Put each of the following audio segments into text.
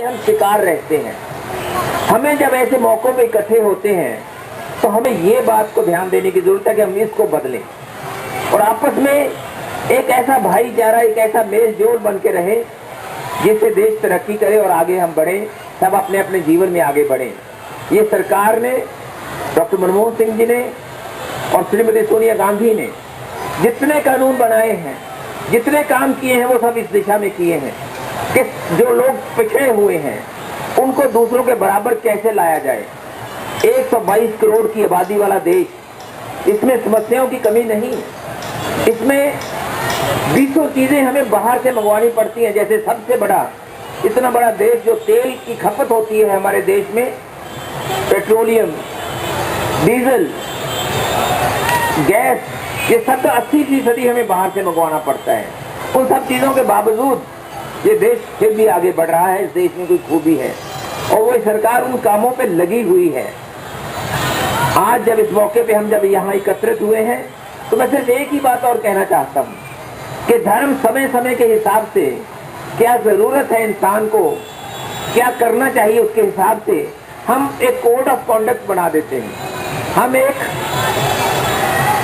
हम शिकार रहते हैं। हमें जब ऐसे मौकों पे इकट्ठे होते हैं तो हमें ये बात को ध्यान देने की जरूरत है कि हम इसको बदलें और आपस में एक ऐसा भाईचारा, एक ऐसा मेल जोल बन के रहे जिससे देश तरक्की करे और आगे हम बढ़ें, सब अपने अपने जीवन में आगे बढ़ें। ये सरकार ने, डॉक्टर मनमोहन सिंह जी ने और श्रीमती सोनिया गांधी ने जितने कानून बनाए हैं, जितने काम किए हैं, वो सब इस दिशा में किए हैं कि जो लोग पिछड़े हुए हैं उनको दूसरों के बराबर कैसे लाया जाए। 122 करोड़ की आबादी वाला देश, इसमें समस्याओं की कमी नहीं। इसमें 20 चीजें हमें बाहर से मंगवानी पड़ती हैं। जैसे सबसे बड़ा, इतना बड़ा देश, जो तेल की खपत होती है हमारे देश में, पेट्रोलियम, डीजल, गैस, ये सब 80% हमें बाहर से मंगवाना पड़ता है। उन सब चीजों के बावजूद ये देश फिर भी आगे बढ़ रहा है। इस देश में कोई खूबी है और वो सरकार उन कामों पे लगी हुई है। आज जब इस मौके पे हम जब यहाँ एकत्रित हुए हैं तो मैं सिर्फ एक ही बात और कहना चाहता हूँ कि धर्म समय समय के हिसाब से क्या जरूरत है, इंसान को क्या करना चाहिए, उसके हिसाब से हम एक कोड ऑफ कॉन्डक्ट बना देते हैं। हम एक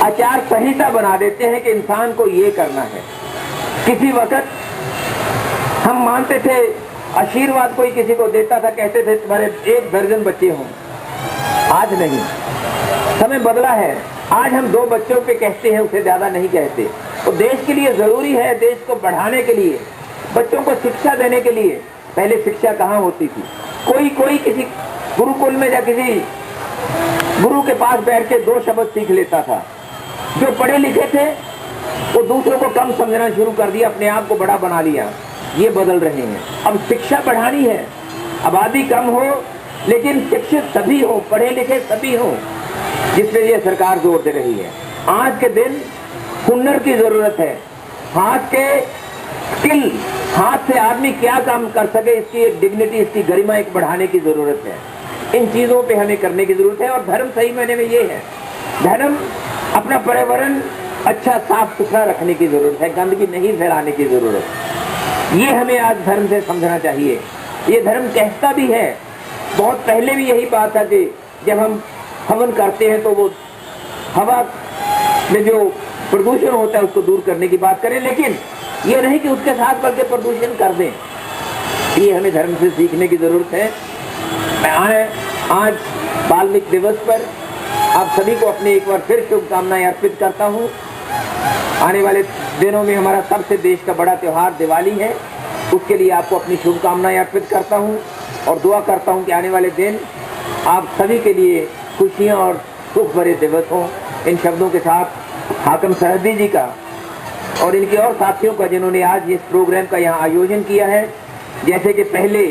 आचार संहिता बना देते हैं कि इंसान को ये करना है। किसी वक्त हम मानते थे, आशीर्वाद कोई किसी को देता था, कहते थे तुम्हारे 1 दर्जन बच्चे हों। आज नहीं, समय बदला है। आज हम 2 बच्चों पे कहते हैं, उससे ज्यादा नहीं कहते। तो देश के लिए जरूरी है, देश को बढ़ाने के लिए, बच्चों को शिक्षा देने के लिए। पहले शिक्षा कहाँ होती थी? कोई किसी गुरुकुल में या किसी गुरु के पास बैठ के 2 शब्द सीख लेता था। जो पढ़े लिखे थे वो दूसरों को कम समझना शुरू कर दिया, अपने आप को बड़ा बना लिया। ये बदल रहे हैं। अब शिक्षा बढ़ानी है, आबादी कम हो लेकिन शिक्षित सभी हो, पढ़े लिखे सभी हो, जिसके लिए सरकार जोर दे रही है। आज के दिन हुनर की जरूरत है, हाथ के स्किल, हाथ से आदमी क्या काम कर सके, इसकी एक डिग्निटी, इसकी गरिमा एक बढ़ाने की जरूरत है। इन चीजों पे हमें करने की जरूरत है। और धर्म सही मायने में ये है, धर्म अपना पर्यावरण अच्छा साफ सुथरा रखने की जरूरत है, गंदगी नहीं फैलाने की जरूरत है। ये हमें आज धर्म से समझना चाहिए। ये धर्म कहता भी है, बहुत पहले भी यही बात है कि जब हम हवन करते हैं तो वो हवा में जो प्रदूषण होता है उसको दूर करने की बात करें, लेकिन ये नहीं कि उसके साथ बल्कि प्रदूषण कर दें। ये हमें धर्म से सीखने की जरूरत है। मैं आज वाल्मीकि दिवस पर आप सभी को अपनी एक बार फिर शुभकामनाएं अर्पित करता हूँ। आने वाले दिनों में हमारा सबसे देश का बड़ा त्योहार दिवाली है, उसके लिए आपको अपनी शुभकामनाएं अर्पित करता हूँ और दुआ करता हूँ कि आने वाले दिन आप सभी के लिए खुशियाँ और सुख भरे दिवस हों। इन शब्दों के साथ हाकिम सरहदी जी का और इनके और साथियों का, जिन्होंने आज इस प्रोग्राम का यहाँ आयोजन किया है, जैसे कि पहले